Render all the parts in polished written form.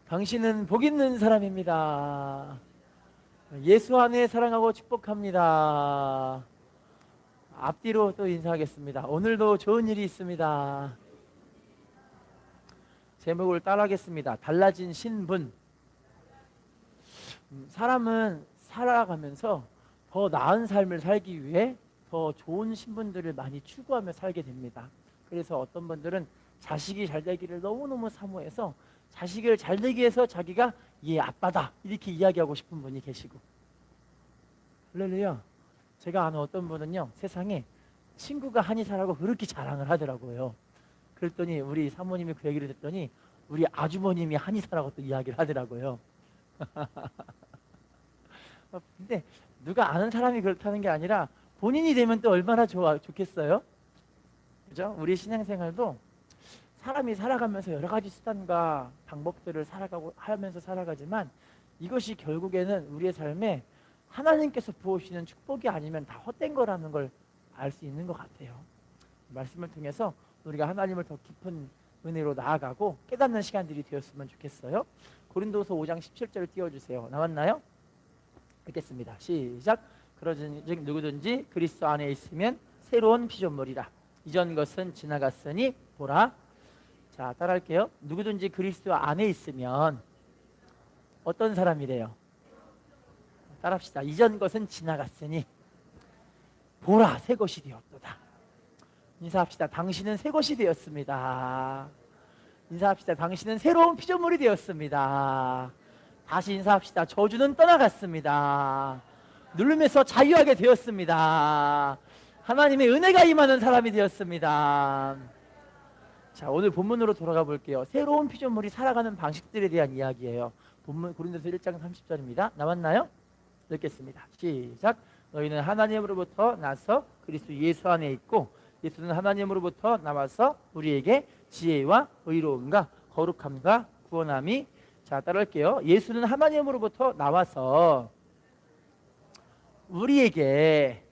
당신은 복 있는 사람입니다. 예수 안에 사랑하고 축복합니다. 앞뒤로 또 인사하겠습니다. 오늘도 좋은 일이 있습니다. 제목을 따라하겠습니다. 달라진 신분. 사람은 살아가면서 더 나은 삶을 살기 위해 더 좋은 신분들을 많이 추구하며 살게 됩니다. 그래서 어떤 분들은 자식이 잘 되기를 너무너무 사모해서 자식을 잘 되기 위해서 자기가 얘 아빠다 이렇게 이야기하고 싶은 분이 계시고, 할렐루야. 제가 아는 어떤 분은요, 세상에 친구가 한의사라고 그렇게 자랑을 하더라고요. 그랬더니 우리 사모님이 그 얘기를 듣더니 우리 아주버님이 한의사라고 또 이야기를 하더라고요. 근데 누가 아는 사람이 그렇다는 게 아니라 본인이 되면 또 얼마나 좋겠어요? 그죠? 우리 신앙생활도 사람이 살아가면서 여러 가지 수단과 방법들을 하면서 살아가지만 이것이 결국에는 우리의 삶에 하나님께서 부어주시는 축복이 아니면 다 헛된 거라는 걸 알 수 있는 것 같아요. 말씀을 통해서 우리가 하나님을 더 깊은 은혜로 나아가고 깨닫는 시간들이 되었으면 좋겠어요. 고린도서 5장 17절을 띄워주세요. 나왔나요? 읽겠습니다. 시작. 그러즉 누구든지 그리스도 안에 있으면 새로운 피조물이라. 이전 것은 지나갔으니 보라. 자, 따라할게요. 누구든지 그리스도 안에 있으면 어떤 사람이래요? 따라합시다. 이전 것은 지나갔으니 보라, 새 것이 되었도다. 인사합시다. 당신은 새 것이 되었습니다. 인사합시다. 당신은 새로운 피조물이 되었습니다. 다시 인사합시다. 저주는 떠나갔습니다. 누름에서 자유하게 되었습니다. 하나님의 은혜가 임하는 사람이 되었습니다. 자, 오늘 본문으로 돌아가 볼게요. 새로운 피조물이 살아가는 방식들에 대한 이야기예요. 본문 고린도서 1장 30절입니다. 나왔나요? 읽겠습니다. 시작. 너희는 하나님으로부터 나서 그리스도 예수 안에 있고 예수는 하나님으로부터 나와서 우리에게 지혜와 의로움과 거룩함과 구원함이. 자, 따라할게요. 예수는 하나님으로부터 나와서 우리에게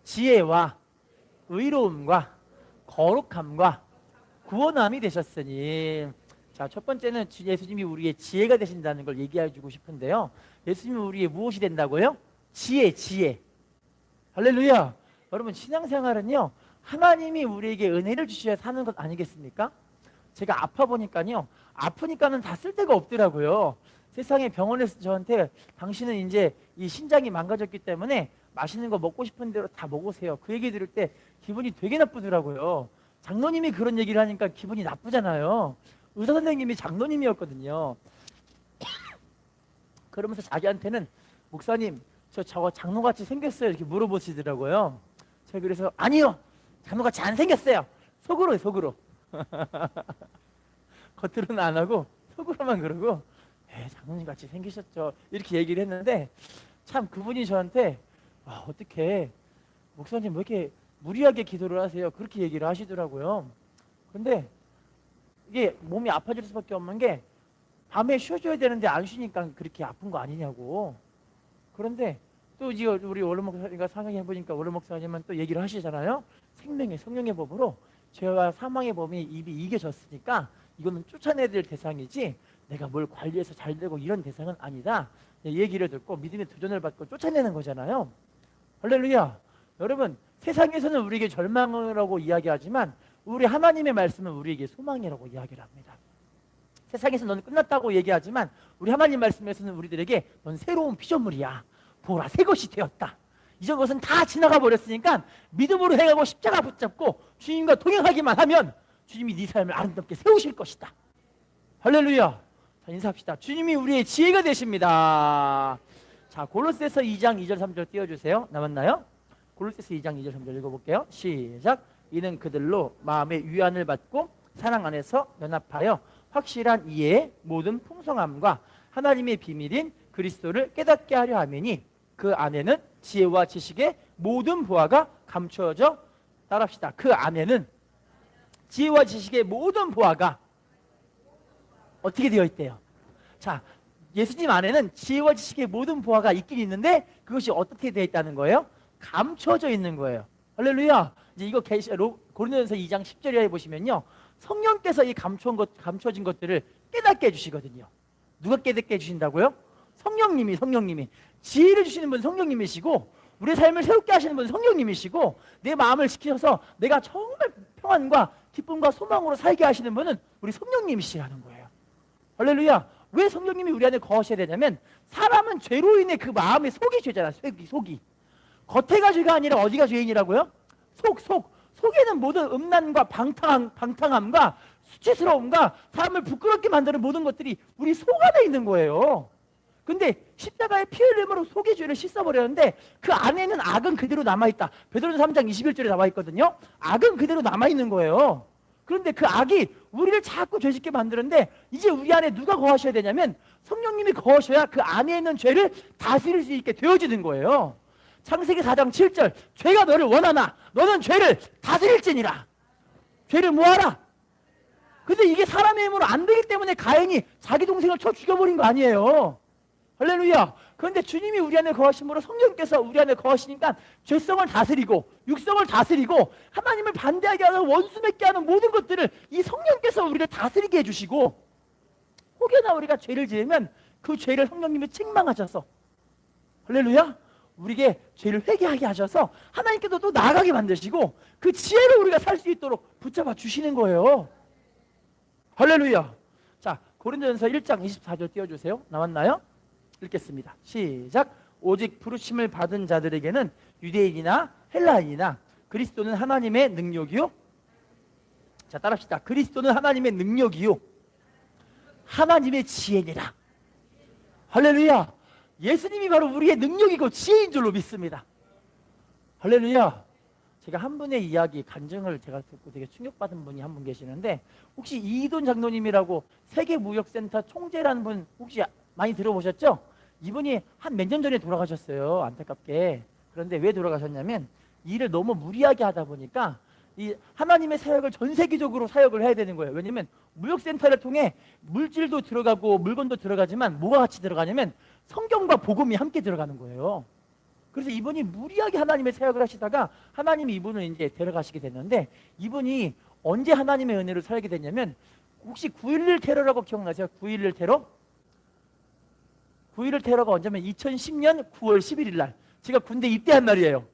지혜와 의로움과 거룩함과 구원함이 되셨으니. 자, 첫 번째는 예수님이 우리의 지혜가 되신다는 걸 얘기해 주고 싶은데요. 예수님이 우리의 무엇이 된다고요? 지혜. 할렐루야. 여러분, 신앙생활은요, 하나님이 우리에게 은혜를 주셔야 사는 것 아니겠습니까? 제가 아프니까는 다 쓸데가 없더라고요. 세상에 병원에서 저한테 당신은 이제 이 신장이 망가졌기 때문에 맛있는 거 먹고 싶은 대로 다 먹으세요. 그 얘기 들을 때 기분이 되게 나쁘더라고요. 장로님이 그런 얘기를 하니까 기분이 나쁘잖아요. 의사 선생님이 장로님이었거든요. 그러면서 자기한테는 목사님, 저거 장로같이 생겼어요 이렇게 물어보시더라고요. 제가 그래서 아니요, 장로같이 안 생겼어요. 속으로 겉으로는 안 하고 속으로만 그러고 장로님같이 생기셨죠 이렇게 얘기를 했는데, 참 그분이 저한테 어떻게 목사님 왜 이렇게 무리하게 기도를 하세요 그렇게 얘기를 하시더라고요. 근데 이게 몸이 아파질 수밖에 없는 게 밤에 쉬어줘야 되는데 안 쉬니까 그렇게 아픈 거 아니냐고. 그런데 또 이제 우리 원로 목사님과 상의해 보니까 원로 목사님은 또 얘기를 하시잖아요. 생명의 성령의 법으로 죄와 사망의 범이 입이 이겨졌으니까 이거는 쫓아내야 될 대상이지 내가 뭘 관리해서 잘 되고 이런 대상은 아니다. 얘기를 듣고 믿음의 도전을 받고 쫓아내는 거잖아요. 할렐루야. 여러분, 세상에서는 우리에게 절망이라고 이야기하지만 우리 하나님의 말씀은 우리에게 소망이라고 이야기를 합니다. 세상에서 넌 끝났다고 얘기하지만 우리 하나님 말씀에서는 우리들에게 넌 새로운 피조물이야. 보라, 새 것이 되었다. 이전 것은 다 지나가 버렸으니까 믿음으로 행하고 십자가 붙잡고 주님과 동행하기만 하면 주님이 네 삶을 아름답게 세우실 것이다. 할렐루야. 자, 인사합시다. 주님이 우리의 지혜가 되십니다. 자, 골로새서 2장 2절 3절 띄워주세요. 남았나요? 골로새서 2장 2절 3절 읽어볼게요. 시작. 이는 그들로 마음의 위안을 받고 사랑 안에서 연합하여 확실한 이해의 모든 풍성함과 하나님의 비밀인 그리스도를 깨닫게 하려 하매니 그 안에는 지혜와 지식의 모든 보화가 감추어져. 따라합시다. 그 안에는 지혜와 지식의 모든 보화가 어떻게 되어 있대요? 자, 예수님 안에는 지혜와 지식의 모든 보화가 있긴 있는데 그것이 어떻게 되어 있다는 거예요? 감춰져 있는 거예요. 할렐루야. 이제 이거 고린도전서 2장 10절에 보시면요, 성령께서 이 감춰진 것들을 깨닫게 해주시거든요. 누가 깨닫게 해주신다고요? 성령님이. 지혜를 주시는 분 성령님이시고, 우리의 삶을 새롭게 하시는 분 성령님이시고, 내 마음을 지키셔서 내가 정말 평안과 기쁨과 소망으로 살게 하시는 분은 우리 성령님이시라는 거예요. 할렐루야. 왜 성령님이 우리 안에 거하셔야 되냐면, 사람은 죄로 인해 그 마음의 속이 죄잖아. 속이. 겉에가 죄가 아니라 어디가 죄인이라고요? 속에는 모든 음란과 방탕함과 수치스러움과 사람을 부끄럽게 만드는 모든 것들이 우리 속 안에 있는 거예요. 근데 십자가의 피 흘림으로 속의 죄를 씻어버렸는데, 그 안에는 악은 그대로 남아있다. 베드로전서 3장 21절에 나와있거든요. 악은 그대로 남아있는 거예요. 그런데 그 악이 우리를 자꾸 죄짓게 만드는데, 이제 우리 안에 누가 거하셔야 되냐면 성령님이 거하셔야 그 안에 있는 죄를 다스릴 수 있게 되어지는 거예요. 창세기 4장 7절, 죄가 너를 원하나 너는 죄를 다스릴지니라. 죄를 뭐하라? 근데 이게 사람의 힘으로 안 되기 때문에 가인이 자기 동생을 쳐 죽여버린 거 아니에요. 할렐루야. 그런데 주님이 우리 안에 거하심으로, 성령께서 우리 안에 거하시니까 죄성을 다스리고 육성을 다스리고 하나님을 반대하게 하는, 원수 맺게 하는 모든 것들을 이 성령께서 우리를 다스리게 해주시고, 혹여나 우리가 죄를 지으면 그 죄를 성령님이 책망하셔서, 할렐루야, 우리에게 죄를 회개하게 하셔서 하나님께서 또 나아가게 만드시고 그 지혜로 우리가 살 수 있도록 붙잡아 주시는 거예요. 할렐루야. 자, 고린도전서 1장 24절 띄워주세요. 나왔나요? 읽겠습니다. 시작. 오직 부르심을 받은 자들에게는 유대인이나 헬라인이나 그리스도는 하나님의 능력이요. 자, 따라합시다. 그리스도는 하나님의 능력이요 하나님의 지혜니라. 할렐루야. 예수님이 바로 우리의 능력이고 지혜인 줄로 믿습니다. 할렐루야. 제가 한 분의 이야기, 간증을 제가 듣고 되게 충격받은 분이 한 분 계시는데, 혹시 이돈 장로님이라고 세계무역센터 총재라는 분 혹시 많이 들어보셨죠? 이분이 한 몇 년 전에 돌아가셨어요. 안타깝게. 그런데 왜 돌아가셨냐면, 일을 너무 무리하게 하다 보니까 이 하나님의 사역을 전 세계적으로 사역을 해야 되는 거예요. 왜냐면 무역센터를 통해 물질도 들어가고 물건도 들어가지만 뭐가 같이 들어가냐면 성경과 복음이 함께 들어가는 거예요. 그래서 이분이 무리하게 하나님의 사역을 하시다가 하나님이 이분을 이제 데려가시게 됐는데, 이분이 언제 하나님의 은혜를 살게 됐냐면, 혹시 9.11 테러라고 기억나세요? 9.11 테러? 9.11 테러가 언제면 2010년 9월 11일 날, 제가 군대 입대한 날이에요.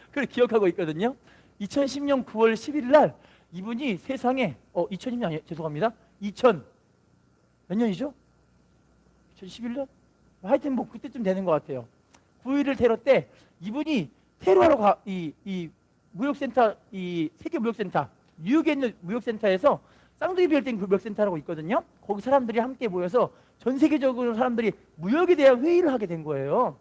그걸 기억하고 있거든요. 2010년 9월 11일 날 이분이 세상에 2010년 아니에요. 죄송합니다. 2000 몇 년이죠? 2011년? 하여튼 뭐 그때쯤 되는 것 같아요. 9.11 테러 때 이분이 테러하러 이 무역센터, 이 세계 무역센터, 뉴욕에 있는 무역센터에서 쌍둥이 빌딩 무역센터라고 있거든요. 거기 사람들이 함께 모여서 전 세계적으로 사람들이 무역에 대한 회의를 하게 된 거예요.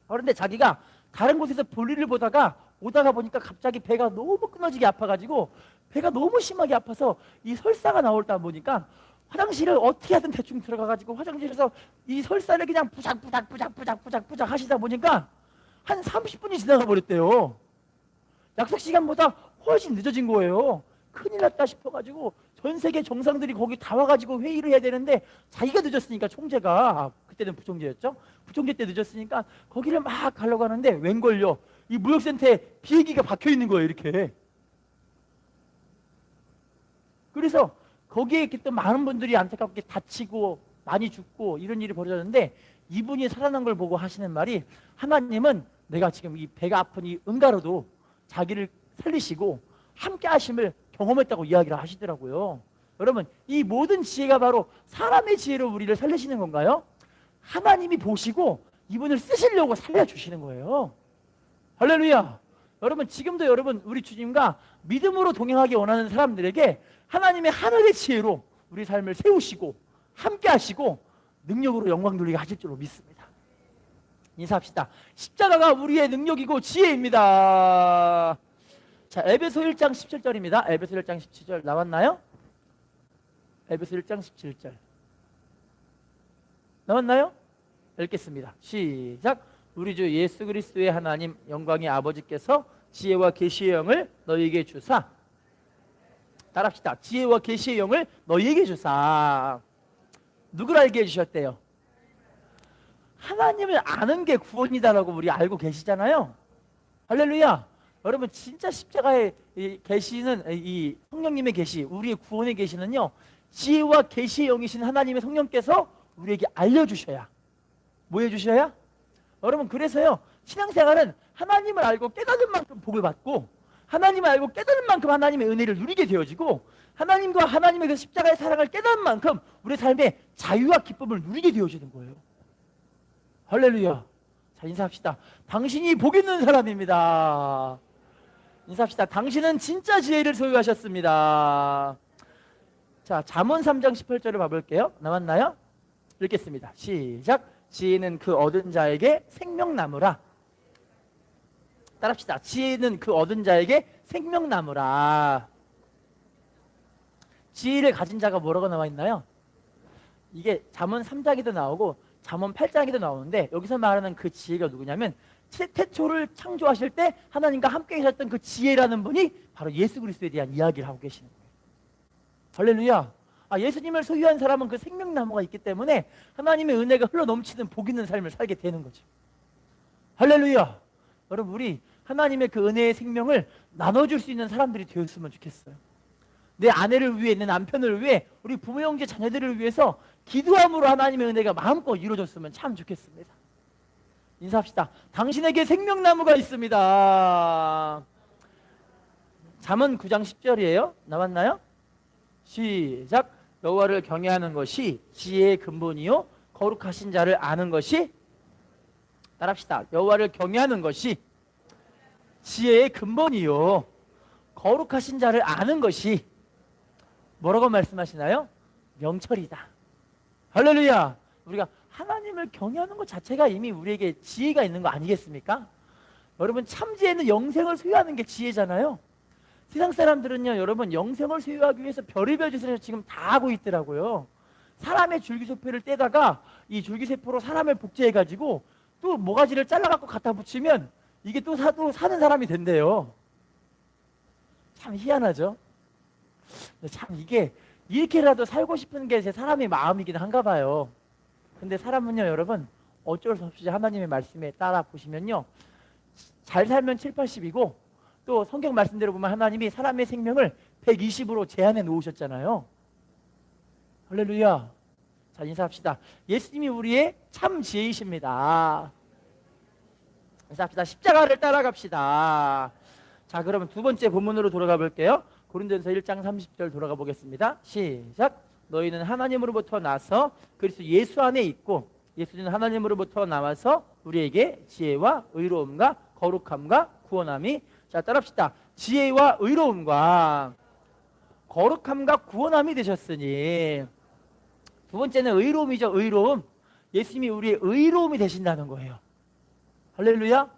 그런데 자기가 다른 곳에서 볼일을 보다가 오다가 보니까 갑자기 배가 너무 끊어지게 아파가지고, 배가 너무 심하게 아파서 이 설사가 나올다 보니까 화장실을 어떻게 하든 대충 들어가가지고 화장실에서 이 설사를 그냥 부작 하시다 보니까 한 30분이 지나가 버렸대요. 약속 시간보다 훨씬 늦어진 거예요. 큰일 났다 싶어가지고 전 세계 정상들이 거기 다 와가지고 회의를 해야 되는데, 자기가 늦었으니까, 총재가 그때는 부총재였죠. 부총재 때 늦었으니까 거기를 막 가려고 하는데 웬걸요, 이 무역센터에 비행기가 박혀 있는 거예요, 이렇게. 그래서 거기에 있던 많은 분들이 안타깝게 다치고 많이 죽고 이런 일이 벌어졌는데, 이분이 살아난 걸 보고 하시는 말이, 하나님은 내가 지금 이 배가 아픈 이 응가로도 자기를 살리시고 함께 하심을 경험했다고 이야기를 하시더라고요. 여러분, 이 모든 지혜가 바로 사람의 지혜로 우리를 살리시는 건가요? 하나님이 보시고 이분을 쓰시려고 살려주시는 거예요. 할렐루야. 여러분, 지금도 여러분, 우리 주님과 믿음으로 동행하기 원하는 사람들에게 하나님의 하늘의 지혜로 우리 삶을 세우시고 함께 하시고 능력으로 영광 돌리게 하실 줄로 믿습니다. 인사합시다. 십자가가 우리의 능력이고 지혜입니다. 자, 에베소 1장 17절입니다. 에베소 1장 17절 나왔나요? 에베소 1장 17절 나왔나요? 읽겠습니다. 시작. 우리 주 예수 그리스도의 하나님 영광의 아버지께서 지혜와 계시의 영을 너희에게 주사, 따라합시다. 지혜와 계시의 영을 너희에게 주사. 누구를 알게 해주셨대요? 하나님을 아는 게 구원이다라고 우리 알고 계시잖아요. 할렐루야. 여러분, 진짜 십자가에 계시는 이 성령님의 계시, 우리의 구원의 계시는요, 지혜와 계시의 영이신 하나님의 성령께서 우리에게 알려주셔야, 뭐 해주셔야? 여러분, 그래서요, 신앙생활은 하나님을 알고 깨닫는 만큼 복을 받고, 하나님을 알고 깨닫는 만큼 하나님의 은혜를 누리게 되어지고, 하나님과 하나님의 그 십자가의 사랑을 깨닫는 만큼 우리 삶의 자유와 기쁨을 누리게 되어지는 거예요. 할렐루야. 자, 인사합시다. 당신이 복 있는 사람입니다. 인사합시다. 당신은 진짜 지혜를 소유하셨습니다. 자, 잠언 3장 18절을 봐볼게요. 나왔나요? 읽겠습니다. 시작. 지혜는 그 얻은 자에게 생명나무라. 따라합시다. 지혜는 그 얻은 자에게 생명나무라. 지혜를 가진 자가 뭐라고 나와 있나요? 이게 잠언 3장에도 나오고 잠언 8장에도 나오는데, 여기서 말하는 그 지혜가 누구냐면 태초를 창조하실 때 하나님과 함께 계셨던 그 지혜라는 분이 바로 예수 그리스도에 대한 이야기를 하고 계시는 거예요. 할렐루야. 예수님을 소유한 사람은 그 생명나무가 있기 때문에 하나님의 은혜가 흘러넘치는 복 있는 삶을 살게 되는 거죠. 할렐루야. 여러분, 우리 하나님의 그 은혜의 생명을 나눠줄 수 있는 사람들이 되었으면 좋겠어요. 내 아내를 위해, 내 남편을 위해, 우리 부모 형제 자녀들을 위해서 기도함으로 하나님의 은혜가 마음껏 이루어졌으면 참 좋겠습니다. 인사합시다. 당신에게 생명나무가 있습니다. 잠언 9장 10절이에요. 나왔나요? 시작. 여호와를 경외하는 것이 지혜의 근본이요 거룩하신 자를 아는 것이, 따라합시다. 여호와를 경외하는 것이 지혜의 근본이요 거룩하신 자를 아는 것이 뭐라고 말씀하시나요? 명철이다. 할렐루야. 우리가 하나님을 경외하는 것 자체가 이미 우리에게 지혜가 있는 거 아니겠습니까? 여러분, 참 지혜는 영생을 소유하는 게 지혜잖아요. 세상 사람들은요, 여러분, 영생을 소유하기 위해서 별의별 짓을 지금 다 하고 있더라고요. 사람의 줄기세포를 떼다가 이 줄기세포로 사람을 복제해가지고 또 모가지를 잘라갖고 갖다 붙이면 이게 또 사는 사람이 된대요. 참 희한하죠? 참 이게 이렇게라도 살고 싶은 게 제 사람의 마음이긴 한가 봐요. 근데 사람은요, 여러분, 어쩔 수 없이 하나님의 말씀에 따라 보시면요, 잘 살면 7, 80이고 또 성경 말씀대로 보면 하나님이 사람의 생명을 120으로 제한해 놓으셨잖아요. 할렐루야. 자, 인사합시다. 예수님이 우리의 참 지혜이십니다. 인사합시다. 십자가를 따라갑시다. 자, 그러면 두 번째 본문으로 돌아가 볼게요. 고린도전서 1장 30절 돌아가 보겠습니다. 시작. 너희는 하나님으로부터 나서 그리스도 예수 안에 있고 예수는 하나님으로부터 나와서 우리에게 지혜와 의로움과 거룩함과 구원함이, 자, 따라합시다. 지혜와 의로움과 거룩함과 구원함이 되셨으니, 두 번째는 의로움이죠. 의로움. 예수님이 우리의 의로움이 되신다는 거예요. 할렐루야.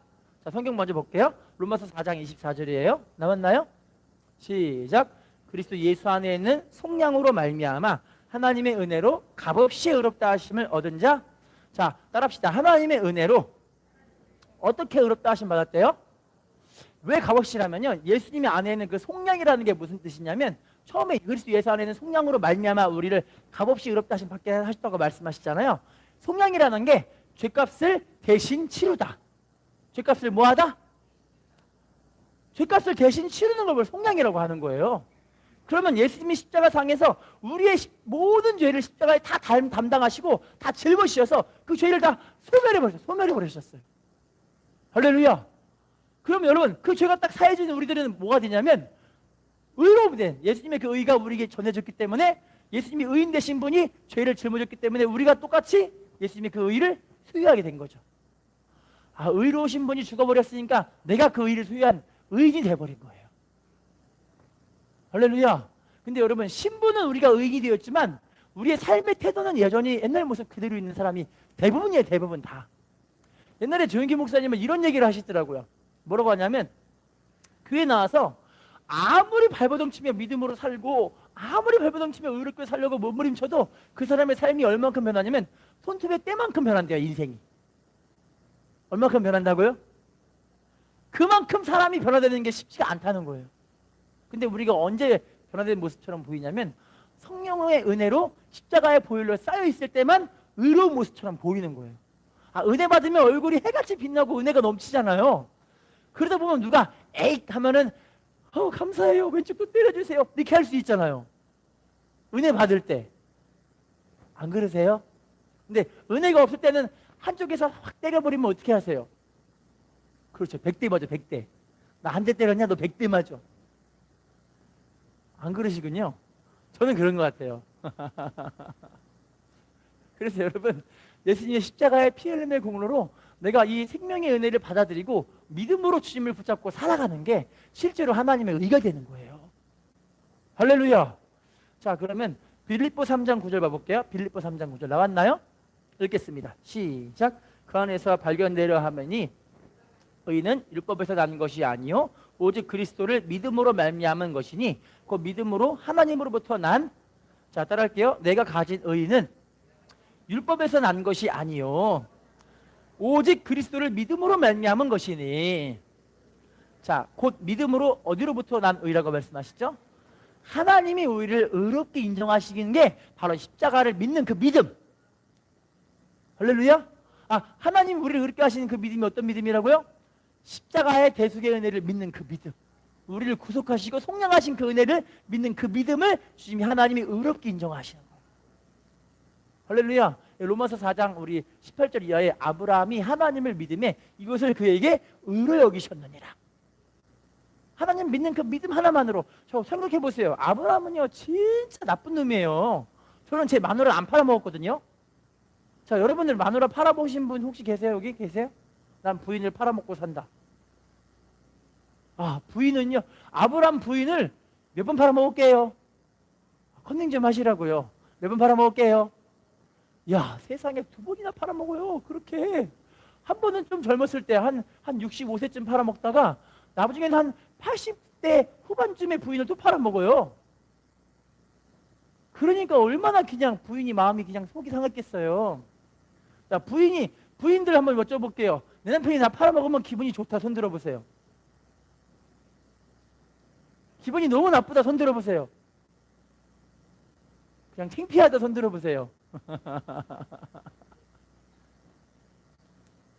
자, 성경 먼저 볼게요. 로마서 4장 24절이에요. 나왔나요? 시작. 그리스도 예수 안에 있는 속량으로 말미암아 하나님의 은혜로 값없이 의롭다 하심을 얻은 자. 자, 따라합시다. 하나님의 은혜로 어떻게 의롭다 하심 받았대요? 왜 값없이라면요, 예수님의 안에 있는 그 속량이라는 게 무슨 뜻이냐면, 처음에 그리스도 예수 안에 있는 속량으로 말미암아 우리를 값없이 의롭다 하심 받게 하셨다고 말씀하셨잖아요. 속량이라는 게 죄값을 대신 치르다. 죄값을 뭐하다? 죄값을 대신 치르는 걸 속량이라고 하는 거예요. 그러면 예수님이 십자가상에서 우리의 모든 죄를 십자가에 다 담당하시고 다 짊어지셔서 그 죄를 다 소멸해버리셨어요. 할렐루야. 그럼 여러분, 그 죄가 딱 사해지는 우리들은 뭐가 되냐면 의로움 된, 예수님의 그 의가 우리에게 전해졌기 때문에, 예수님이 의인 되신 분이 죄를 짊어졌기 때문에 우리가 똑같이 예수님의 그 의를 소유하게 된 거죠. 의로우신 분이 죽어버렸으니까 내가 그 의를 소유한 의인이 돼버린 거예요. 할렐루야. 근데 여러분, 신분은 우리가 의인이 되었지만 우리의 삶의 태도는 여전히 옛날 모습 그대로 있는 사람이 대부분이에요. 대부분 다. 옛날에 조영기 목사님은 이런 얘기를 하시더라고요. 뭐라고 하냐면, 교회 나와서 아무리 발버둥치며 믿음으로 살고 아무리 발버둥치며 의롭게 살려고 몸부림쳐도 그 사람의 삶이 얼만큼 변하냐면 손톱의 때만큼 변한대요. 인생이 얼만큼 변한다고요? 그만큼 사람이 변화되는 게 쉽지가 않다는 거예요. 근데 우리가 언제 변화된 모습처럼 보이냐면, 성령의 은혜로 십자가의 보혈로 쌓여있을 때만 의로운 모습처럼 보이는 거예요. 은혜 받으면 얼굴이 해같이 빛나고 은혜가 넘치잖아요. 그러다 보면 누가 에잇 하면은 감사해요, 왼쪽도 때려주세요, 이렇게 할 수 있잖아요. 은혜 받을 때. 안 그러세요? 근데 은혜가 없을 때는 한쪽에서 확 때려버리면 어떻게 하세요? 그렇죠. 100대 맞아, 100대. 나 한 대 때렸냐? 너 100대 맞아. 안 그러시군요. 저는 그런 것 같아요. 그래서 여러분, 예수님의 십자가의 피 흘림의 공로로 내가 이 생명의 은혜를 받아들이고 믿음으로 주님을 붙잡고 살아가는 게 실제로 하나님의 의가 되는 거예요. 할렐루야. 자, 그러면 빌립보 3장 9절 봐볼게요. 빌립보 3장 9절 나왔나요? 읽겠습니다. 시작. 그 안에서 발견되려 하매니 의는 율법에서 난 것이 아니요 오직 그리스도를 믿음으로 말미암은 것이니 그 믿음으로 하나님으로부터 난, 자 따라할게요. 내가 가진 의는 율법에서 난 것이 아니요 오직 그리스도를 믿음으로 말미암은 것이니, 자 곧 믿음으로 어디로부터 난 의라고 말씀하시죠? 하나님이 우리를 의롭게 인정하시는 게 바로 십자가를 믿는 그 믿음. 할렐루야. 하나님 우리를 의롭게 하시는 그 믿음이 어떤 믿음이라고요? 십자가의 대속의 은혜를 믿는 그 믿음. 우리를 구속하시고 속량하신 그 은혜를 믿는 그 믿음을 주님이 하나님이 의롭게 인정하시는 거예요. 할렐루야. 로마서 4장 우리 18절 이하에 아브라함이 하나님을 믿음에 이것을 그에게 의로 여기셨느니라. 하나님 믿는 그 믿음 하나만으로. 저 생각해 보세요. 아브라함은요 진짜 나쁜 놈이에요. 저는 제 마누라 안 팔아먹었거든요. 자, 여러분들 마누라 팔아보신 분 혹시 계세요? 여기 계세요? 난 부인을 팔아먹고 산다. 부인은요, 아브라함 부인을 몇 번 팔아먹을게요? 컨닝 좀 하시라고요. 몇 번 팔아먹을게요? 야, 세상에 2번이나 팔아먹어요. 그렇게. 한 번은 좀 젊었을 때 한 65세쯤 팔아먹다가 나중에는 한 80대 후반쯤에 부인을 또 팔아먹어요. 그러니까 얼마나 그냥 부인이 마음이 그냥 속이 상했겠어요. 자, 부인들 한번 여쭤볼게요. 내 남편이 나 팔아먹으면 기분이 좋다. 손 들어보세요. 기분이 너무 나쁘다. 손 들어보세요. 그냥 창피하다. 손 들어보세요.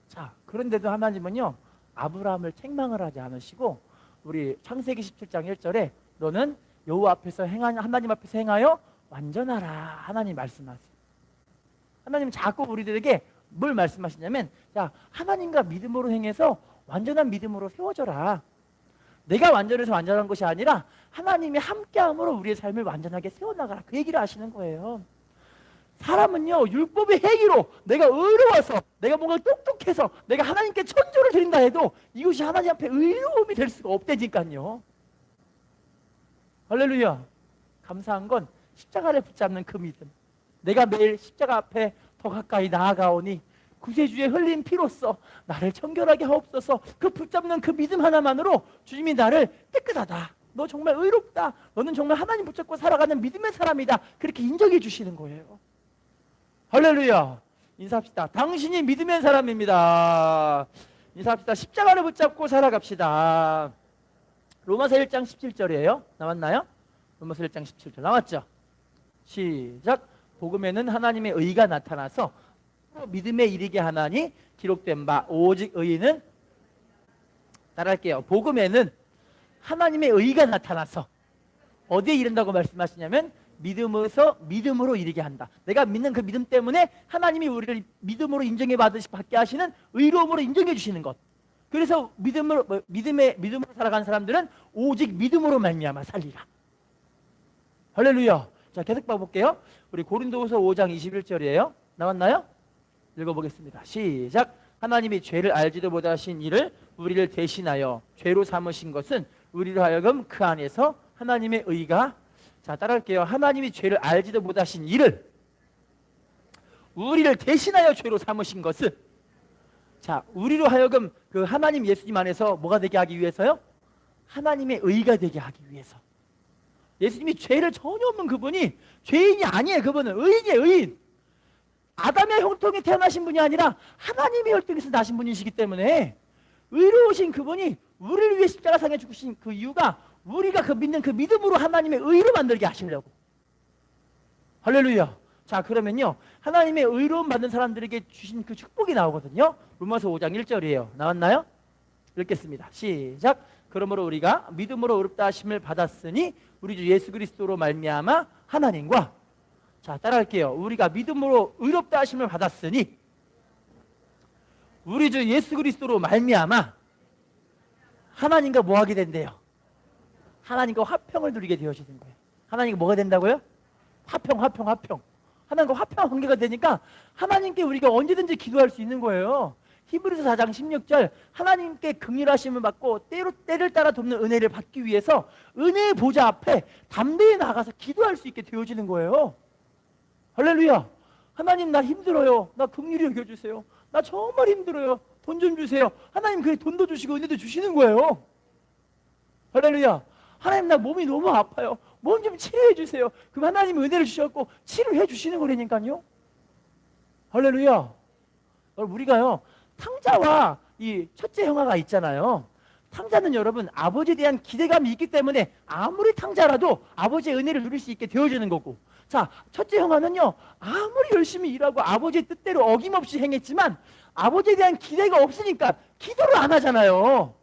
자, 그런데도 하나님은요 아브라함을 책망을 하지 않으시고 우리 창세기 17장 1절에 너는 여호와 앞에서 하나님 앞에서 행하여 완전하라. 하나님 말씀하세요. 하나님 자꾸 우리들에게 뭘 말씀하시냐면, 자, 하나님과 믿음으로 행해서 완전한 믿음으로 세워져라. 내가 완전해서 완전한 것이 아니라 하나님이 함께함으로 우리의 삶을 완전하게 세워나가라. 그 얘기를 하시는 거예요. 사람은요 율법의 행위로 내가 의로워서 내가 뭔가 똑똑해서 내가 하나님께 천조를 드린다 해도 이것이 하나님 앞에 의로움이 될 수가 없다니까요. 할렐루야. 감사한 건 십자가를 붙잡는 그 믿음. 내가 매일 십자가 앞에 더 가까이 나아가오니 구세주의 흘린 피로써 나를 청결하게 하옵소서. 그 붙잡는 그 믿음 하나만으로 주님이 나를 깨끗하다. 너 정말 의롭다. 너는 정말 하나님 붙잡고 살아가는 믿음의 사람이다. 그렇게 인정해 주시는 거예요. 할렐루야. 인사합시다. 당신이 믿음의 사람입니다. 인사합시다. 십자가를 붙잡고 살아갑시다. 로마서 1장 17절이에요. 나왔나요? 로마서 1장 17절 나왔죠? 시작. 복음에는 하나님의 의가 나타나서 믿음에 이르게 하나니 기록된 바 오직 의인은, 따라할게요. 복음에는 하나님의 의가 나타나서 어디에 이른다고 말씀하시냐면 믿음으로 이르게 한다. 내가 믿는 그 믿음 때문에 하나님이 우리를 믿음으로 인정해 받게 하시는 의로움으로 인정해 주시는 것. 그래서 믿음으로 살아가는 사람들은 오직 믿음으로 말미암아 살리라. 할렐루야. 자, 계속 봐볼게요. 우리 고린도후서 5장 21절이에요. 나왔나요? 읽어보겠습니다. 시작. 하나님이 죄를 알지도 못하신 이를 우리를 대신하여 죄로 삼으신 것은 우리로 하여금 그 안에서 하나님의 의가, 자 따라할게요. 하나님이 죄를 알지도 못하신 이를 우리를 대신하여 죄로 삼으신 것은, 자 우리로 하여금 그 하나님 예수님 안에서 뭐가 되게 하기 위해서요? 하나님의 의가 되게 하기 위해서. 예수님이 죄를 전혀 없는 그분이 죄인이 아니에요. 그분은 의인이에요. 의인. 아담의 혈통에 태어나신 분이 아니라 하나님의 혈통에서 나신 분이시기 때문에 의로우신 그분이 우리를 위해 십자가상에 죽으신 그 이유가 우리가 그 믿는 그 믿음으로 하나님의 의로 만들게 하시려고. 할렐루야. 자 그러면요 하나님의 의로움 받는 사람들에게 주신 그 축복이 나오거든요. 로마서 5장 1절이에요. 나왔나요? 읽겠습니다. 시작. 그러므로 우리가 믿음으로 의롭다 하심을 받았으니 우리 주 예수 그리스도로 말미암아 하나님과, 자 따라할게요. 우리가 믿음으로 의롭다 하심을 받았으니 우리 주 예수 그리스도로 말미암아 하나님과 뭐 하게 된대요? 하나님과 화평을 누리게 되어지는 거예요. 하나님과 뭐가 된다고요? 화평. 하나님과 화평 관계가 되니까 하나님께 우리가 언제든지 기도할 수 있는 거예요. 히브리서 4장 16절, 하나님께 긍휼하심을 받고 때를 따라 돕는 은혜를 받기 위해서 은혜의 보좌 앞에 담대히 나가서 기도할 수 있게 되어지는 거예요. 할렐루야. 하나님 나 힘들어요. 나 긍휼히 여겨주세요. 나 정말 힘들어요. 돈 좀 주세요. 하나님 그래 돈도 주시고 은혜도 주시는 거예요. 할렐루야. 하나님 나 몸이 너무 아파요. 몸 좀 치료해 주세요. 그럼 하나님 은혜를 주셔갖고 치료해 주시는 거라니까요. 할렐루야. 우리가요 탕자와 이 첫째 형아가 있잖아요. 탕자는 여러분 아버지에 대한 기대감이 있기 때문에 아무리 탕자라도 아버지의 은혜를 누릴 수 있게 되어지는 거고, 자 첫째 형아는요 아무리 열심히 일하고 아버지의 뜻대로 어김없이 행했지만 아버지에 대한 기대가 없으니까 기도를 안 하잖아요.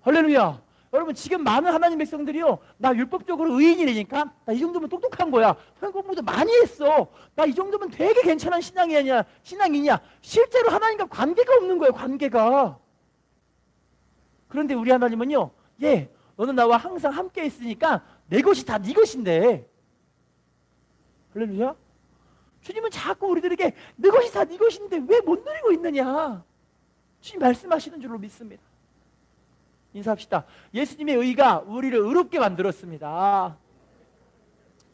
할렐루야. 여러분 지금 많은 하나님 백성들이요 나 율법적으로 의인이니까 나 이 정도면 똑똑한 거야, 형 공부도 많이 했어, 나 이 정도면 되게 괜찮은 신앙이냐 실제로 하나님과 관계가 없는 거예요. 관계가. 그런데 우리 하나님은요 예 너는 나와 항상 함께 있으니까 내 것이 다 네 것인데. 할렐루야. 주님은 자꾸 우리들에게 내 것이 다 네 것인데 왜 못 누리고 있느냐 주님 말씀하시는 줄로 믿습니다. 인사합시다. 예수님의 의가 우리를 의롭게 만들었습니다.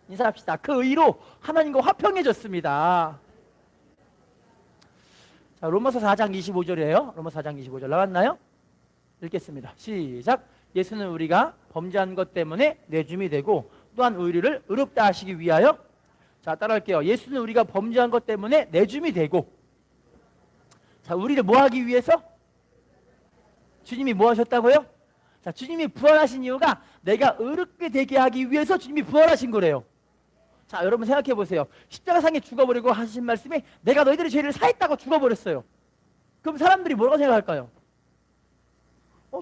인사합시다. 그 의로 하나님과 화평해졌습니다. 자, 로마서 4장 25절이에요. 로마서 4장 25절 나왔나요? 읽겠습니다. 시작. 예수는 우리가 범죄한 것 때문에 내줌이 되고 또한 우리를 의롭다 하시기 위하여, 자 따라할게요. 예수는 우리가 범죄한 것 때문에 내줌이 되고, 자 우리를 뭐 하기 위해서? 주님이 뭐 하셨다고요? 자, 주님이 부활하신 이유가 내가 의롭게 되게 하기 위해서 주님이 부활하신 거래요. 자, 여러분 생각해 보세요. 십자가상에 죽어버리고 하신 말씀이 내가 너희들의 죄를 사했다고 죽어버렸어요. 그럼 사람들이 뭐라고 생각할까요?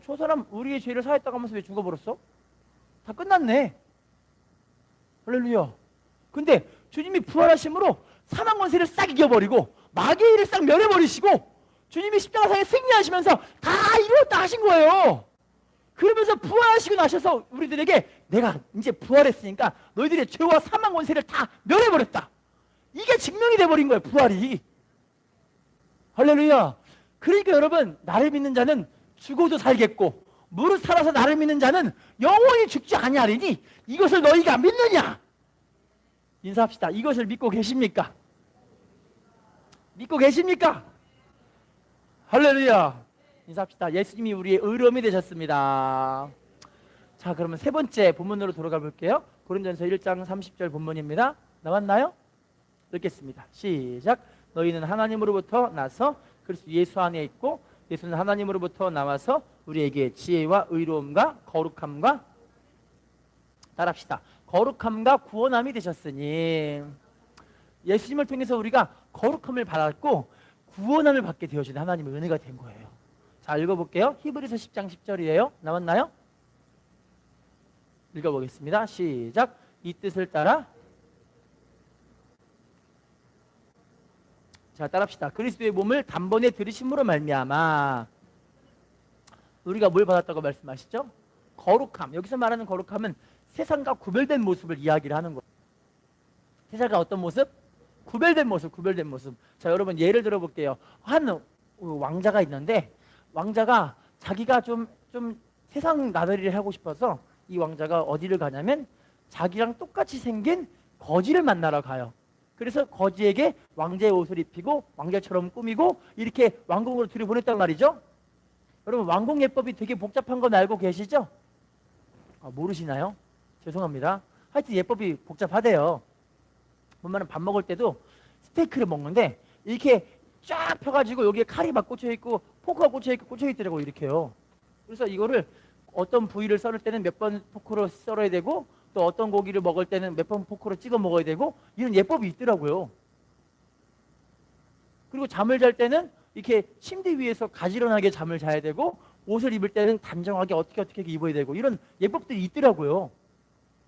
저 사람 우리의 죄를 사했다고 하면서 왜 죽어버렸어? 다 끝났네. 할렐루야. 근데 주님이 부활하심으로 사망 권세를 싹 이겨버리고 마귀의 일을 싹 멸해버리시고 주님이 십자가상에 승리하시면서 다 이루었다 하신 거예요. 그러면서 부활하시고 나셔서 우리들에게 내가 이제 부활했으니까 너희들의 죄와 사망 권세를 다 멸해버렸다. 이게 증명이 돼버린 거예요. 부활이. 할렐루야. 그러니까 여러분 나를 믿는 자는 죽어도 살겠고 무릇 살아서 나를 믿는 자는 영원히 죽지 아니하리니 이것을 너희가 믿느냐? 인사합시다. 이것을 믿고 계십니까? 믿고 계십니까? 할렐루야. 인사합시다. 예수님이 우리의 의로움이 되셨습니다. 자 그러면 세 번째 본문으로 돌아가 볼게요. 고린도전서 1장 30절 본문입니다. 나왔나요? 읽겠습니다. 시작. 너희는 하나님으로부터 나서 그리스도 예수 안에 있고 예수는 하나님으로부터 나와서 우리에게 지혜와 의로움과 거룩함과, 따라합시다. 거룩함과 구원함이 되셨으니, 예수님을 통해서 우리가 거룩함을 받았고 구원함을 받게 되어진 하나님의 은혜가 된 거예요. 자 읽어볼게요. 히브리서 10장 10절이에요. 나왔나요? 읽어보겠습니다. 시작. 이 뜻을 따라, 자 따라합시다. 그리스도의 몸을 단번에 들이심으로 말미암아 우리가 뭘 받았다고 말씀하시죠? 거룩함. 여기서 말하는 거룩함은 세상과 구별된 모습을 이야기를 하는 거예요. 세상과 어떤 모습? 구별된 모습. 자 여러분 예를 들어 볼게요. 한 왕자가 있는데 왕자가 자기가 좀 세상 나들이를 하고 싶어서 이 왕자가 어디를 가냐면 자기랑 똑같이 생긴 거지를 만나러 가요. 그래서 거지에게 왕자의 옷을 입히고 왕자처럼 꾸미고 이렇게 왕궁으로 들여보냈단 말이죠. 여러분 왕궁 예법이 되게 복잡한 건 알고 계시죠? 모르시나요? 죄송합니다. 하여튼 예법이 복잡하대요. 보면 밥 먹을 때도 스테이크를 먹는데 이렇게 쫙 펴가지고 여기에 칼이 막 꽂혀있고 포크가 꽂혀있더라고 이렇게요. 그래서 이거를 어떤 부위를 썰을 때는 몇 번 포크로 썰어야 되고 또 어떤 고기를 먹을 때는 몇 번 포크로 찍어 먹어야 되고 이런 예법이 있더라고요. 그리고 잠을 잘 때는 이렇게 침대 위에서 가지런하게 잠을 자야 되고 옷을 입을 때는 단정하게 어떻게 입어야 되고 이런 예법들이 있더라고요.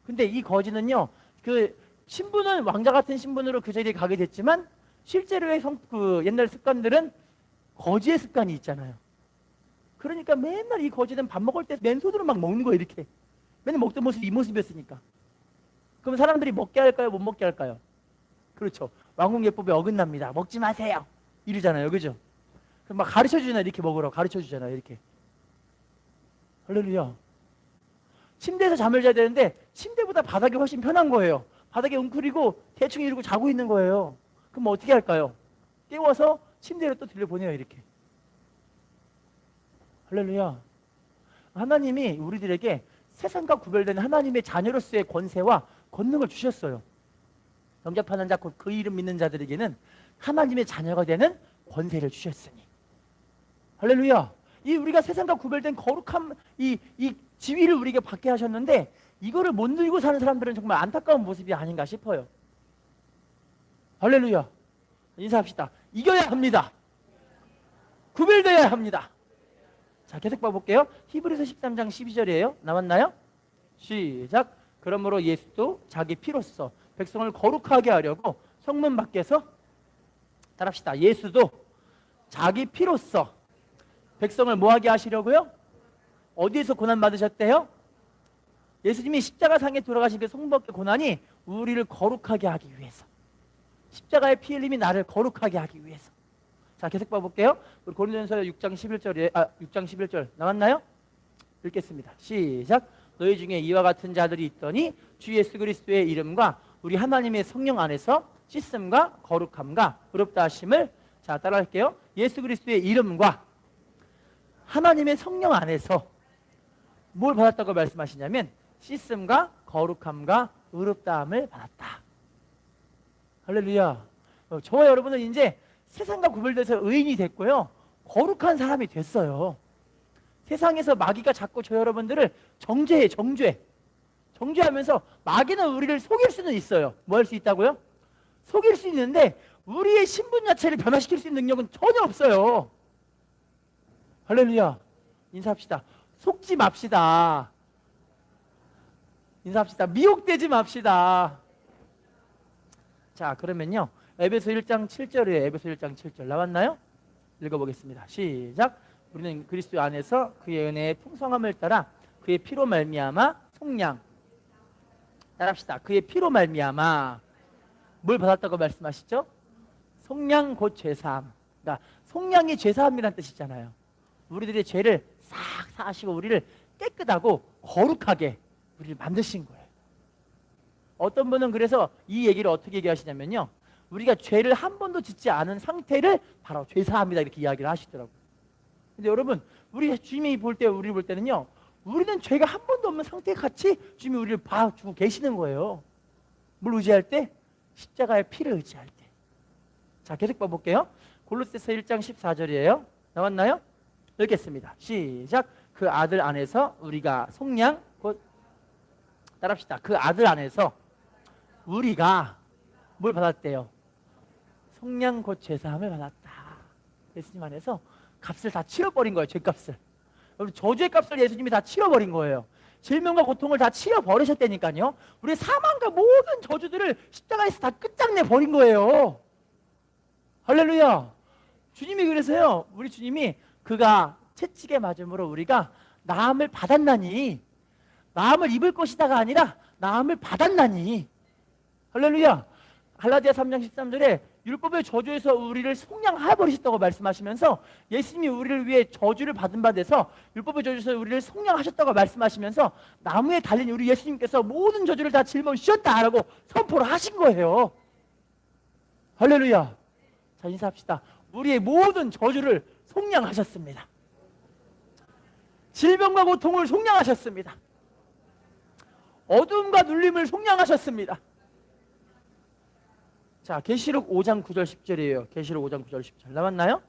근데 이 거지는요 그 신분은 왕자 같은 신분으로 그 자리에 가게 됐지만 실제로의 그 옛날 습관들은 거지의 습관이 있잖아요. 그러니까 맨날 이 거지는 밥 먹을 때 맨손으로 막 먹는 거예요. 이렇게 맨날 먹던 모습이 이 모습이었으니까. 그럼 사람들이 먹게 할까요? 못 먹게 할까요? 그렇죠. 왕궁예법에 어긋납니다. 먹지 마세요. 이러잖아요. 그죠? 그럼 막 가르쳐 주잖아요. 이렇게 먹으라고 가르쳐 주잖아요. 이렇게. 할렐루야. 침대에서 잠을 자야 되는데 침대보다 바닥이 훨씬 편한 거예요. 바닥에 웅크리고 대충 이러고 자고 있는 거예요. 그럼 어떻게 할까요? 깨워서 침대로 또 들려보내요. 이렇게. 할렐루야. 하나님이 우리들에게 세상과 구별되는 하나님의 자녀로서의 권세와 권능을 주셨어요. 영접하는 자, 곧 그 이름 믿는 자들에게는 하나님의 자녀가 되는 권세를 주셨으니. 할렐루야. 이 우리가 세상과 구별된 거룩함, 이 지위를 우리에게 받게 하셨는데 이거를 못 누리고 사는 사람들은 정말 안타까운 모습이 아닌가 싶어요. 할렐루야. 인사합시다. 이겨야 합니다. 구별되어야 합니다. 자, 계속 봐볼게요. 히브리서 13장 12절이에요. 나왔나요? 시작. 그러므로 예수도 자기 피로써 백성을 거룩하게 하려고 성문 밖에서 따라합시다. 예수도 자기 피로써 백성을 뭐하게 하시려고요? 어디에서 고난 받으셨대요? 예수님이 십자가상에 돌아가신 그 성문 밖의 고난이 우리를 거룩하게 하기 위해서. 십자가의 피 흘림이 나를 거룩하게 하기 위해서. 자, 계속 봐볼게요. 우리 고린도전서 6장 11절에 6장 11절 나왔나요? 읽겠습니다. 시작. 너희 중에 이와 같은 자들이 있더니 주 예수 그리스도의 이름과 우리 하나님의 성령 안에서 씻음과 거룩함과 의롭다 하심을, 자, 따라할게요. 예수 그리스도의 이름과 하나님의 성령 안에서 뭘 받았다고 말씀하시냐면 씻음과 거룩함과 의롭다함을 받았다. 할렐루야. 저와 여러분은 이제 세상과 구별돼서 의인이 됐고요. 거룩한 사람이 됐어요. 세상에서 마귀가 자꾸 저 여러분들을 정죄해. 정죄하면서 마귀는 우리를 속일 수는 있어요. 뭐 할 수 있다고요? 속일 수 있는데 우리의 신분 자체를 변화시킬 수 있는 능력은 전혀 없어요. 할렐루야. 인사합시다. 속지 맙시다. 인사합시다. 미혹되지 맙시다. 자, 그러면요. 에베소 1장 7절이에요. 에베소 1장 7절 나왔나요? 읽어보겠습니다. 시작. 우리는 그리스도 안에서 그의 은혜의 풍성함을 따라 그의 피로 말미암아 속량. 따라합시다. 그의 피로 말미암아 뭘 받았다고 말씀하시죠? 속량 곧 죄사함. 그러니까 속량이 죄사함이란 뜻이잖아요. 우리들의 죄를 싹 사하시고 우리를 깨끗하고 거룩하게 우리를 만드신 거예요. 어떤 분은 그래서 이 얘기를 어떻게 얘기하시냐면요. 우리가 죄를 한 번도 짓지 않은 상태를 바로 죄사합니다 이렇게 이야기를 하시더라고요. 근데 여러분, 우리 주님이 우리를 볼 때는요. 우리는 죄가 한 번도 없는 상태에 같이 주님이 우리를 봐주고 계시는 거예요. 뭘 의지할 때? 십자가의 피를 의지할 때. 자, 계속 봐볼게요. 골로새서 1장 14절이에요. 나왔나요? 읽겠습니다. 시작. 그 아들 안에서 우리가 속량 곧 따라합시다. 그 아들 안에서 우리가 뭘 받았대요? 속량 곧 죄사함을 받았다. 예수님 안에서 값을 다 치러버린 거예요. 죄값을. 여러분, 저주의 값을 예수님이 다 치러버린 거예요. 질병과 고통을 다 치러버리셨다니까요. 우리 사망과 모든 저주들을 십자가에서 다 끝장내 버린 거예요. 할렐루야. 주님이 그래서요. 우리 주님이 그가 채찍에 맞음으로 우리가 나음을 받았나니, 나음을 입을 것이다가 아니라 나음을 받았나니. 할렐루야. 갈라디아 3장 13절에 율법의 저주에서 우리를 속량해 버리셨다고 말씀하시면서 예수님이 우리를 위해 저주를 받은 바 돼서 율법의 저주에서 우리를 속량하셨다고 말씀하시면서 나무에 달린 우리 예수님께서 모든 저주를 다 짊어지셨다라고 선포를 하신 거예요. 할렐루야. 자, 인사합시다. 우리의 모든 저주를 속량하셨습니다. 질병과 고통을 속량하셨습니다. 어둠과 눌림을 속량하셨습니다. 자, 계시록 5장 9절 10절이에요. 계시록 5장 9절 10절 나왔나요?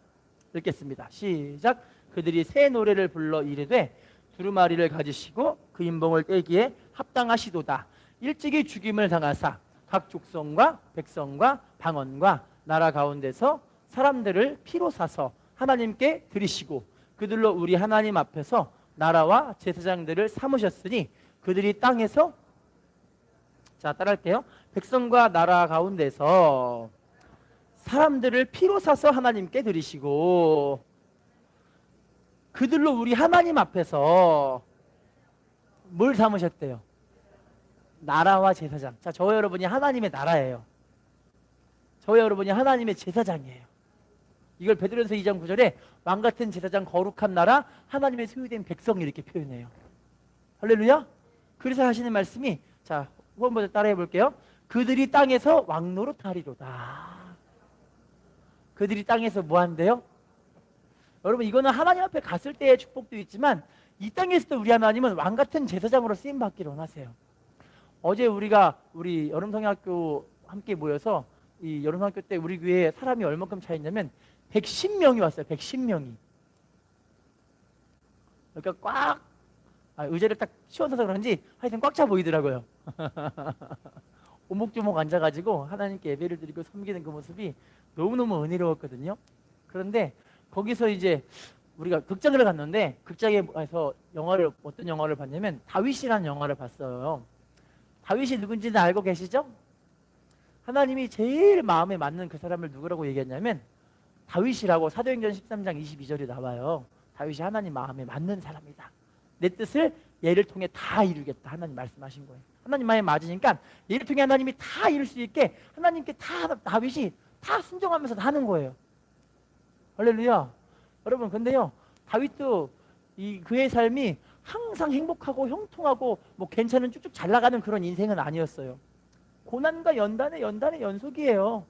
읽겠습니다. 시작. 그들이 새 노래를 불러 이르되 두루마리를 가지시고 그 인봉을 떼기에 합당하시도다. 일찍이 죽임을 당하사 각 족속과 백성과 방언과 나라 가운데서 사람들을 피로 사서 하나님께 드리시고 그들로 우리 하나님 앞에서 나라와 제사장들을 삼으셨으니 그들이 땅에서 자, 따라할게요. 백성과 나라 가운데서 사람들을 피로 사서 하나님께 드리시고 그들로 우리 하나님 앞에서 뭘 삼으셨대요? 나라와 제사장. 자, 저와 여러분이 하나님의 나라예요. 저와 여러분이 하나님의 제사장이에요. 이걸 베드로전서 2장 9절에 왕같은 제사장 거룩한 나라 하나님의 소유된 백성 이렇게 표현해요. 할렐루야. 그래서 하시는 말씀이, 자, 후원부터 따라해 볼게요. 그들이 땅에서 왕노릇하리로다. 그들이 땅에서 뭐 한대요? 여러분, 이거는 하나님 앞에 갔을 때의 축복도 있지만 이 땅에서도 우리 하나님은 왕같은 제사장으로 쓰임 받기를 원하세요. 어제 우리 여름성형학교 함께 모여서 이 여름성형학교 때 우리 교회에 사람이 얼마큼 차있냐면 110명이 왔어요. 110명이. 그러니까 의자를 딱 씌워서 그런지 하여튼 꽉 차 보이더라고요. 오목조목 앉아가지고 하나님께 예배를 드리고 섬기는 그 모습이 너무너무 은혜로웠거든요. 그런데 거기서 이제 우리가 극장을 갔는데 극장에서 어떤 영화를 봤냐면 다윗이라는 영화를 봤어요. 다윗이 누군지는 알고 계시죠? 하나님이 제일 마음에 맞는 그 사람을 누구라고 얘기했냐면 다윗이라고 사도행전 13장 22절이 나와요. 다윗이 하나님 마음에 맞는 사람이다. 내 뜻을 얘를 통해 다 이루겠다. 하나님 말씀하신 거예요. 하나님 마음에 맞으니까 얘를 통해 하나님이 다 이룰 수 있게 하나님께 다윗이 다 순종하면서 다 하는 거예요. 할렐루야. 여러분, 근데요, 다윗도 그의 삶이 항상 행복하고 형통하고 뭐 괜찮은 쭉쭉 잘 나가는 그런 인생은 아니었어요. 고난과 연단의 연속이에요.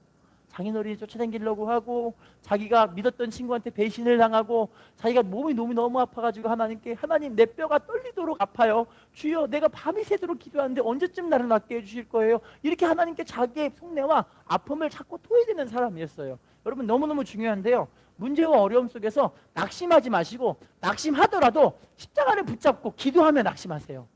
장인어른이 쫓아다니려고 하고 자기가 믿었던 친구한테 배신을 당하고 자기가 몸이 너무 아파가지고 하나님께, 하나님 내 뼈가 떨리도록 아파요. 주여 내가 밤이 새도록 기도하는데 언제쯤 나를 낫게 해주실 거예요. 이렇게 하나님께 자기의 속내와 아픔을 자꾸 토해대는 사람이었어요. 여러분, 너무너무 중요한데요, 문제와 어려움 속에서 낙심하지 마시고 낙심하더라도 십자가를 붙잡고 기도하며 낙심하세요.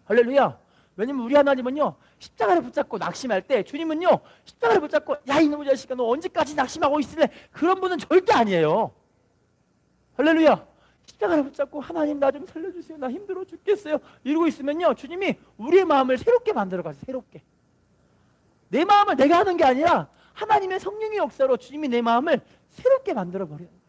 할렐루야. 왜냐면 우리 하나님은요, 십자가를 붙잡고 낙심할 때 주님은요, 십자가를 붙잡고 야 이놈의 자식아 너 언제까지 낙심하고 있을래? 그런 분은 절대 아니에요. 할렐루야. 십자가를 붙잡고 하나님 나 좀 살려주세요. 나 힘들어 죽겠어요. 이러고 있으면요, 주님이 우리의 마음을 새롭게 만들어 가세요. 새롭게. 내 마음을 내가 하는 게 아니라 하나님의 성령의 역사로 주님이 내 마음을 새롭게 만들어 버리는 거예요.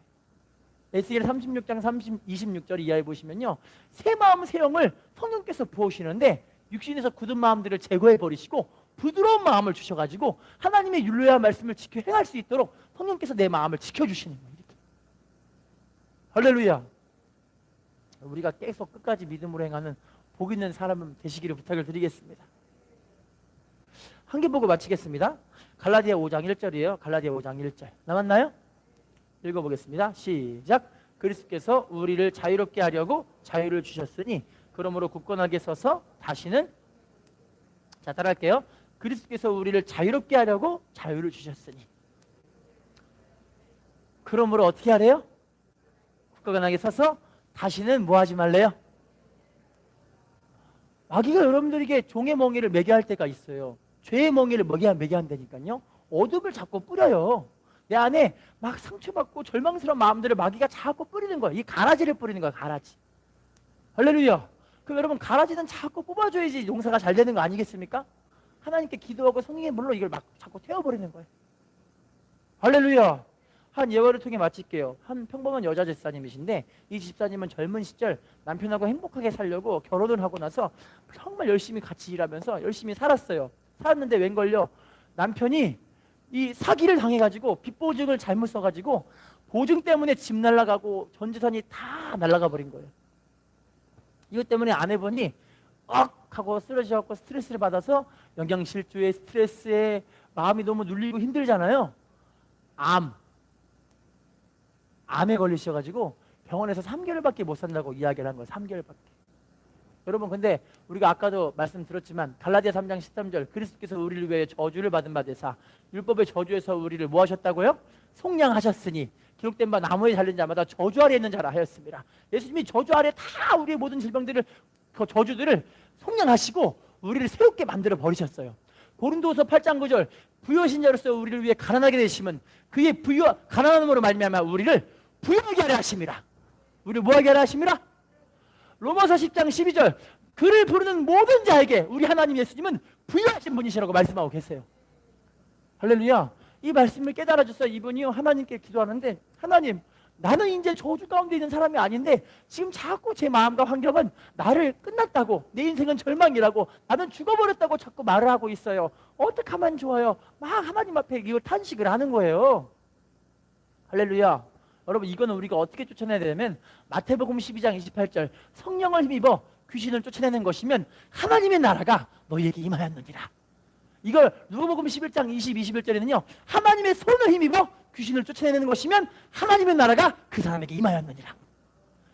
에스겔 36장 26절 이하에 보시면요, 새 마음 새 영을 성령께서 부으시는데 육신에서 굳은 마음들을 제거해 버리시고 부드러운 마음을 주셔가지고 하나님의 율례와 말씀을 지켜 행할 수 있도록 성령께서 내 마음을 지켜주시는 거예요. 이렇게. 할렐루야. 우리가 계속 끝까지 믿음으로 행하는 복 있는 사람 되시기를 부탁을 드리겠습니다. 한 개 보고 마치겠습니다. 갈라디아 5장 1절이에요. 갈라디아 5장 1절. 남았나요? 읽어보겠습니다. 시작. 그리스도께서 우리를 자유롭게 하려고 자유를 주셨으니 그러므로 굳건하게 서서 다시는, 자 따라할게요. 그리스도께서 우리를 자유롭게 하려고 자유를 주셨으니 그러므로 어떻게 하래요? 굳건하게 서서 다시는 뭐 하지 말래요? 마귀가 여러분들에게 종의 멍에를 매게 할 때가 있어요. 죄의 멍에를 매게 한다니까요. 어둠을 자꾸 뿌려요. 내 안에 막 상처받고 절망스러운 마음들을 마귀가 자꾸 뿌리는 거예요. 이 가라지를 뿌리는 거예요. 가라지. 할렐루야. 그럼 여러분, 가라지는 자꾸 뽑아줘야지 농사가 잘 되는 거 아니겠습니까? 하나님께 기도하고 성령의 물로 이걸 막 자꾸 태워버리는 거예요. 할렐루야. 한 예화를 통해 마칠게요. 한 평범한 여자 집사님이신데 이 집사님은 젊은 시절 남편하고 행복하게 살려고 결혼을 하고 나서 정말 열심히 같이 일하면서 열심히 살았어요. 살았는데 웬걸요, 남편이 이 사기를 당해가지고 빚보증을 잘못 써가지고 보증 때문에 집 날라가고 전 재산이 다 날라가 버린 거예요. 이것 때문에 아내분이 하고 쓰러져갖고 스트레스를 받아서 영양실조에 스트레스에 마음이 너무 눌리고 힘들잖아요. 암에 걸리셔가지고 병원에서 3개월밖에 못 산다고 이야기를 한 거예요. 3개월밖에. 여러분, 근데 우리가 아까도 말씀드렸지만 갈라디아 3장 13절, 그리스도께서 우리를 위해 저주를 받은 바 되사 율법의 저주에서 우리를 뭐 하셨다고요? 속량하셨으니 기록된 바 나무에 달린 자마다 저주 아래 있는 자라 하였습니다. 예수님이 저주 아래 다 우리의 모든 질병들을, 그 저주들을 속량하시고 우리를 새롭게 만들어 버리셨어요. 고린도서 8장 9절, 부유하신 자로서 우리를 위해 가난하게 되심은 그의 가난함으로 말미암아 우리를 부유하게 하려 하심이라. 우리를 뭐하게 하려 하심이라? 로마서 10장 12절, 그를 부르는 모든 자에게 우리 하나님 예수님은 부유하신 분이시라고 말씀하고 계세요. 할렐루야. 이 말씀을 깨달아 주셔서 이분이요 하나님께 기도하는데, 하나님, 나는 이제 저주 가운데 있는 사람이 아닌데 지금 자꾸 제 마음과 환경은 나를 끝났다고, 내 인생은 절망이라고, 나는 죽어버렸다고 자꾸 말을 하고 있어요. 어떻게 하면 좋아요? 막 하나님 앞에 이걸 탄식을 하는 거예요. 할렐루야. 여러분, 이거는 우리가 어떻게 쫓아내야 되냐면 마태복음 12장 28절, 성령을 힘입어 귀신을 쫓아내는 것이면 하나님의 나라가 너희에게 임하였느니라. 이걸 누가복음 11장 20, 21절에는요 하나님의 손을 힘입어 귀신을 쫓아내는 것이면 하나님의 나라가 그 사람에게 임하였느니라.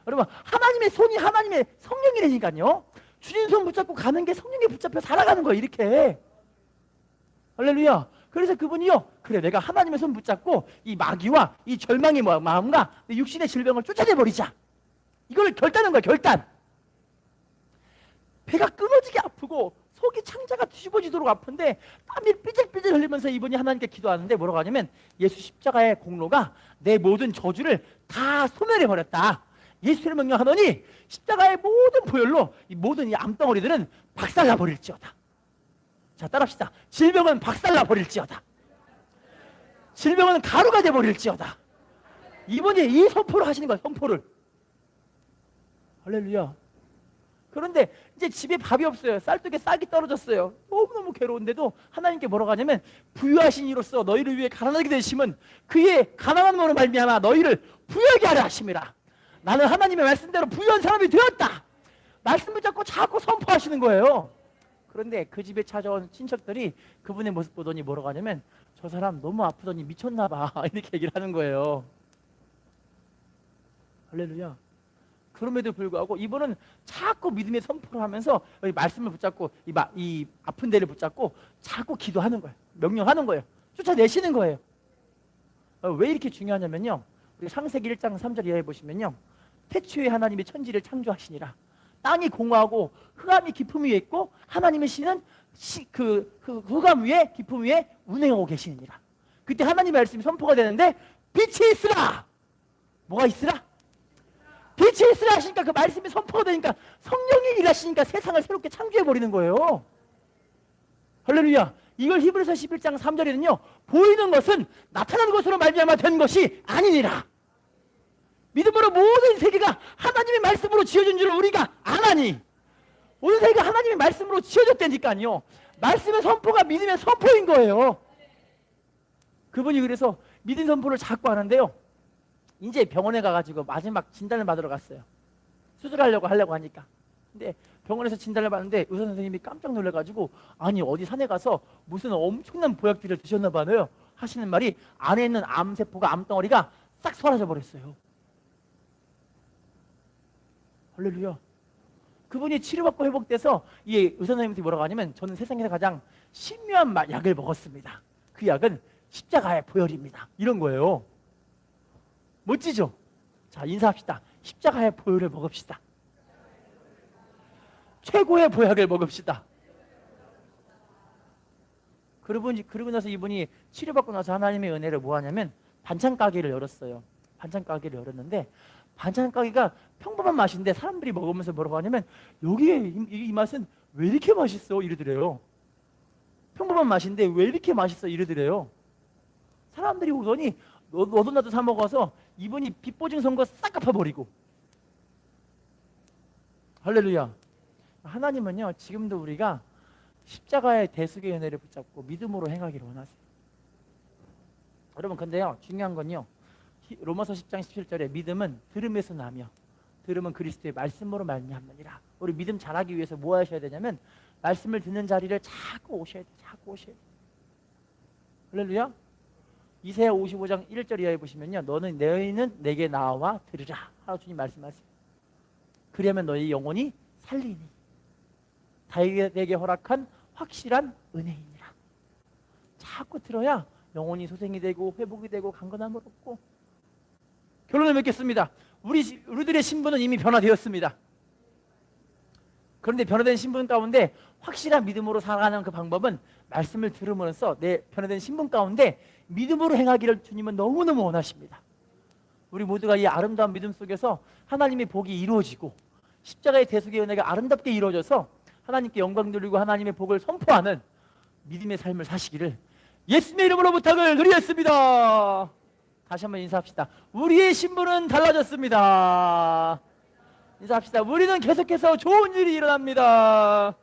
여러분, 하나님의 손이 하나님의 성령이라니까요. 주님 손 붙잡고 가는 게 성령에 붙잡혀 살아가는 거예요. 이렇게. 할렐루야. 그래서 그분이요, 그래, 내가 하나님의 손 붙잡고 이 마귀와 이 절망의 마음과 육신의 질병을 쫓아내버리자. 이걸 결단한 거야. 결단. 배가 끊어지게 아프고 속이 창자가 뒤집어지도록 아픈데 땀이 삐질삐질 흘리면서 이분이 하나님께 기도하는데 뭐라고 하냐면, 예수 십자가의 공로가 내 모든 저주를 다 소멸해버렸다. 예수를 명령하더니 십자가의 모든 보혈로 이 모든 이 암덩어리들은 박살나 버릴지어다. 자, 따라합시다. 질병은 박살나 버릴지어다. 질병은 가루가 돼 버릴지어다. 이분이 이 선포를 하시는 거야. 선포를. 할렐루야. 그런데 이제 집에 밥이 없어요. 쌀떡에 싹이 떨어졌어요. 너무너무 괴로운데도 하나님께 뭐라고 하냐면, 부유하신 이로써 너희를 위해 가난하게 되심은 그의 가난한 몸으로 말미암아 너희를 부유하게 하려 하심이라. 나는 하나님의 말씀대로 부유한 사람이 되었다. 말씀 붙잡고 자꾸 선포하시는 거예요. 그런데 그 집에 찾아온 친척들이 그분의 모습 보더니 뭐라고 하냐면, 저 사람 너무 아프더니 미쳤나 봐. 이렇게 얘기를 하는 거예요. 할렐루야. 그럼에도 불구하고 이분은 자꾸 믿음의 선포를 하면서 말씀을 붙잡고 이 아픈 데를 붙잡고 자꾸 기도하는 거예요. 명령하는 거예요. 쫓아내시는 거예요. 왜 이렇게 중요하냐면요, 우리 창세기 1장 3절 이하에 보시면요, 태초에 하나님이 천지를 창조하시니라. 땅이 공허하고 흑암이 깊음 위에 있고 하나님의 신은 그 흑암 위에 깊음 위에 운행하고 계시니라. 그때 하나님의 말씀이 선포가 되는데, 빛이 있으라. 뭐가 있으라? 빛이 있으라 하시니까 그 말씀이 선포가 되니까 성령이 일하시니까 세상을 새롭게 창조해버리는 거예요. 할렐루야. 이걸 히브리서 11장 3절에는요, 보이는 것은 나타나는 것으로 말미암아 된 것이 아니니라. 믿음으로 모든 세계가 하나님의 말씀으로 지어진 줄 우리가 아나니. 모든 세계가 하나님의 말씀으로 지어졌다니까요. 말씀의 선포가 믿음의 선포인 거예요. 그분이 그래서 믿음 선포를 자꾸 하는데요, 이제 병원에 가가지고 마지막 진단을 받으러 갔어요. 수술하려고 하니까. 근데 병원에서 진단을 받는데 의사 선생님이 깜짝 놀라가지고, 아니 어디 산에 가서 무슨 엄청난 보약들을 드셨나 봐요 하시는 말이, 안에 있는 암세포가, 암덩어리가 싹 사라져 버렸어요. 할렐루야. 그분이 치료받고 회복돼서 이 의사 선생님한테 뭐라고 하냐면, 저는 세상에서 가장 신묘한 약을 먹었습니다. 그 약은 십자가의 보혈입니다. 이런 거예요. 멋지죠? 자, 인사합시다. 십자가의 보혈을 먹읍시다. 최고의 보약을 먹읍시다. 그러고 나서 이분이 치료받고 나서 하나님의 은혜를 뭐 하냐면 반찬 가게를 열었어요. 반찬 가게를 열었는데, 반찬 가게가 평범한 맛인데 사람들이 먹으면서 뭐라고 하냐면, 여기에 이 맛은 왜 이렇게 맛있어? 이러더래요. 평범한 맛인데 왜 이렇게 맛있어? 이러더래요. 사람들이 오더니 너도 나도 사 먹어서 이분이 빚보증 선거 싹 갚아버리고. 할렐루야. 하나님은요, 지금도 우리가 십자가의 대속의 은혜를 붙잡고 믿음으로 행하기를 원하세요. 여러분, 근데요, 중요한 건요, 로마서 10장 17절에 믿음은 들음에서 나며 들음은 그리스도의 말씀으로 말미암느니라. 우리 믿음 잘하기 위해서 뭐 하셔야 되냐면, 말씀을 듣는 자리를 자꾸 오셔야 돼요. 자꾸 오셔야 돼요. 할렐루야. 이사야 55장 1절 이하에 보시면요, 너희는 내게 나와 들으라 하고 주님 말씀하세요. 그러면 너희 영혼이 살리니 다윗에게 허락한 확실한 은혜이니라. 자꾸 들어야 영혼이 소생이 되고 회복이 되고 강건함을 얻고. 결론을 맺겠습니다. 우리들의 신분은 이미 변화되었습니다. 그런데 변화된 신분 가운데 확실한 믿음으로 살아가는 그 방법은 말씀을 들으면서 내 변화된 신분 가운데 믿음으로 행하기를 주님은 너무너무 원하십니다. 우리 모두가 이 아름다운 믿음 속에서 하나님의 복이 이루어지고 십자가의 대속의 은혜가 아름답게 이루어져서 하나님께 영광 돌리고 하나님의 복을 선포하는 믿음의 삶을 사시기를 예수님의 이름으로 부탁을 드리겠습니다. 다시 한번 인사합시다. 우리의 신분은 달라졌습니다. 인사합시다. 우리는 계속해서 좋은 일이 일어납니다.